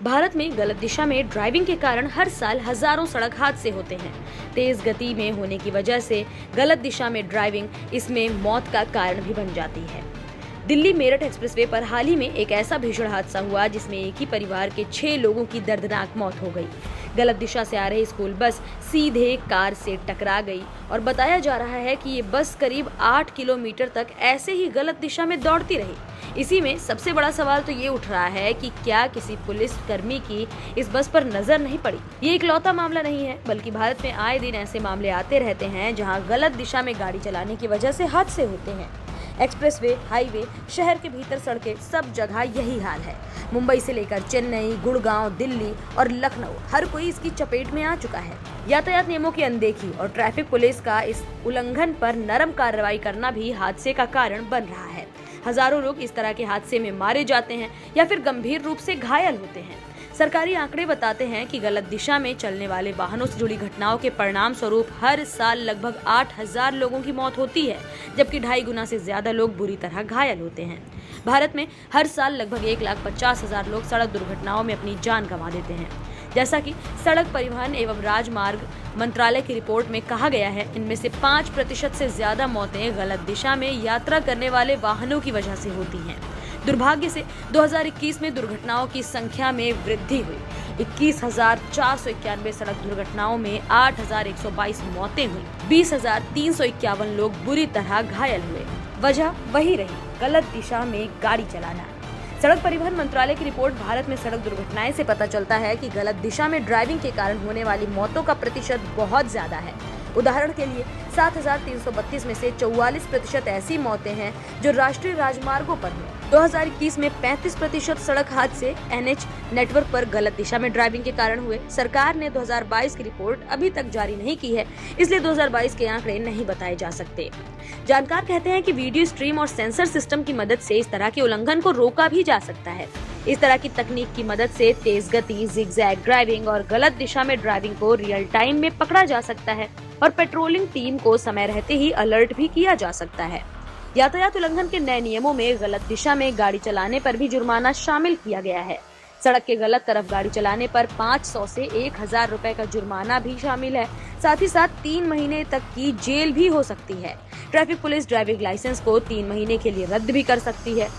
भारत में गलत दिशा में ड्राइविंग के कारण हर साल हजारों सड़क हादसे होते हैं। तेज गति में होने की वजह से गलत दिशा में ड्राइविंग इसमें मौत का कारण भी बन जाती है। दिल्ली मेरठ एक्सप्रेसवे पर हाल ही में एक ऐसा भीषण हादसा हुआ जिसमें एक ही परिवार के 6 लोगों की दर्दनाक मौत हो गई। गलत दिशा से आ रही स्कूल बस सीधे कार से टकरा गई और बताया जा रहा है कि ये बस करीब 8 किलोमीटर तक ऐसे ही गलत दिशा में दौड़ती रही। इसी में सबसे बड़ा सवाल तो ये उठ रहा है कि क्या किसी पुलिस कर्मी की इस बस पर नजर नहीं पड़ी। ये इकलौता मामला नहीं है, बल्कि भारत में आए दिन ऐसे मामले आते रहते हैं जहां गलत दिशा में गाड़ी चलाने की वजह से हादसे होते हैं। एक्सप्रेसवे, हाईवे, शहर के भीतर सड़कें, सब जगह यही हाल है। मुंबई से लेकर चेन्नई, गुड़गांव, दिल्ली और लखनऊ, हर कोई इसकी चपेट में आ चुका है। यातायात नियमों की अनदेखी और ट्रैफिक पुलिस का इस उल्लंघन पर नरम कार्रवाई करना भी हादसे का कारण बन रहा है। हजारों लोग इस तरह के हादसे में मारे जाते हैं या फिर गंभीर रूप से घायल होते हैं। सरकारी आंकड़े बताते हैं कि गलत दिशा में चलने वाले वाहनों से जुड़ी घटनाओं के परिणाम स्वरूप हर साल लगभग 8,000 लोगों की मौत होती है, जबकि 2.5 गुना से ज्यादा लोग बुरी तरह घायल होते हैं। भारत में हर साल लगभग 1,50,000 लोग सड़क दुर्घटनाओं में अपनी जान गंवा देते हैं। जैसा कि सड़क परिवहन एवं राजमार्ग मंत्रालय की रिपोर्ट में कहा गया है, इनमें से 5% से ज्यादा मौतें गलत दिशा में यात्रा करने वाले वाहनों की वजह से होती हैं। दुर्भाग्य से 2021 में दुर्घटनाओं की संख्या में वृद्धि हुई। 21,491 सड़क दुर्घटनाओं में 8,122 मौतें हुई। 20,351 लोग बुरी तरह घायल हुए। वजह वही रही, गलत दिशा में गाड़ी चलाना। सड़क परिवहन मंत्रालय की रिपोर्ट भारत में सड़क दुर्घटनाएं से पता चलता है कि गलत दिशा में ड्राइविंग के कारण होने वाली मौतों का प्रतिशत बहुत ज्यादा है। उदाहरण के लिए 7,332 में से 44% ऐसी मौतें हैं जो राष्ट्रीय राजमार्गों पर हुई। 2021 में 35% सड़क हादसे NH नेटवर्क पर गलत दिशा में ड्राइविंग के कारण हुए। सरकार ने 2022 की रिपोर्ट अभी तक जारी नहीं की है, इसलिए 2022 के आंकड़े नहीं बताए जा सकते। जानकार कहते हैं कि वीडियो स्ट्रीम और सेंसर सिस्टम की मदद से इस तरह के उल्लंघन को रोका भी जा सकता है। इस तरह की तकनीक की मदद से तेज गति, जिगजैग ड्राइविंग और गलत दिशा में ड्राइविंग को रियल टाइम में पकड़ा जा सकता है और पेट्रोलिंग टीम को समय रहते ही अलर्ट भी किया जा सकता है। यातायात उल्लंघन के नए नियमों में गलत दिशा में गाड़ी चलाने पर भी जुर्माना शामिल किया गया है। सड़क के गलत तरफ गाड़ी चलाने पर 500 से 1,000 रुपए का जुर्माना भी शामिल है। साथ ही साथ 3 महीने तक की जेल भी हो सकती है। ट्रैफिक पुलिस ड्राइविंग लाइसेंस को 3 महीने के लिए रद्द भी कर सकती है।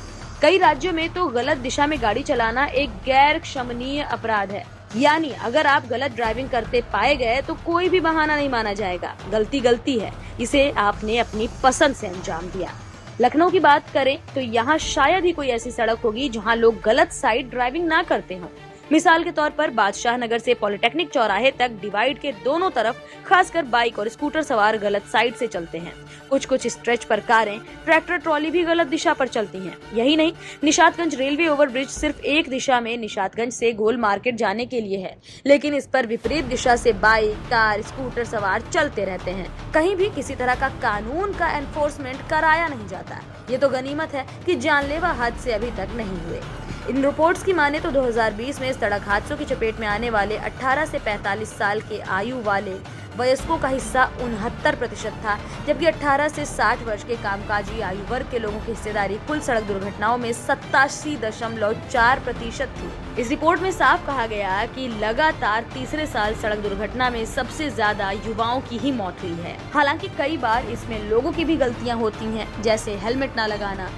कई राज्यों में तो गलत दिशा में गाड़ी चलाना एक गैर क्षमनीय अपराध है, यानी अगर आप गलत ड्राइविंग करते पाए गए तो कोई भी बहाना नहीं माना जाएगा। गलती गलती है, इसे आपने अपनी पसंद से अंजाम दिया। लखनऊ की बात करें तो यहाँ शायद ही कोई ऐसी सड़क होगी जहाँ लोग गलत साइड ड्राइविंग ना करते हों। मिसाल के तौर पर बादशाह नगर से पॉलिटेक्निक चौराहे तक डिवाइड के दोनों तरफ खासकर बाइक और स्कूटर सवार गलत साइड से चलते हैं। कुछ स्ट्रेच पर कारें, ट्रैक्टर, ट्रॉली भी गलत दिशा पर चलती हैं। यही नहीं, निशातगंज रेलवे ओवरब्रिज सिर्फ एक दिशा में निशातगंज से गोल मार्केट जाने के लिए है, लेकिन इस पर विपरीत दिशा से बाइक, कार, स्कूटर सवार चलते रहते हैं। कहीं भी किसी तरह का कानून का एनफोर्समेंट कराया नहीं जाता। ये तो गनीमत है कि जानलेवा हादसे अभी तक नहीं हुए। इन रिपोर्ट्स की माने तो 2020 में सड़क हादसों की चपेट में आने वाले 18 से 45 साल के आयु वाले वयस्कों का हिस्सा 69% था, जबकि 18 से 60 वर्ष के कामकाजी आयु वर्ग के लोगों की हिस्सेदारी कुल सड़क दुर्घटनाओं में 87.4% थी। इस रिपोर्ट में साफ कहा गया कि लगातार तीसरे साल सड़क दुर्घटना में सबसे ज्यादा युवाओं की ही मौत हुई है। हालांकि कई बार इसमें लोगों की भी गलतियां होती हैं, जैसे हेलमेट न लगाना,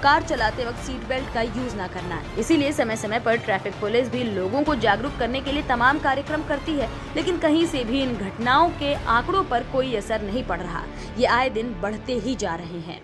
कार चलाते वक्त सीट बेल्ट का यूज ना करना। इसीलिए समय समय पर ट्रैफिक पुलिस भी लोगों को जागरूक करने के लिए तमाम कार्यक्रम करती है, लेकिन कहीं से भी इन घटनाओं के आंकड़ों पर कोई असर नहीं पड़ रहा। ये आए दिन बढ़ते ही जा रहे हैं।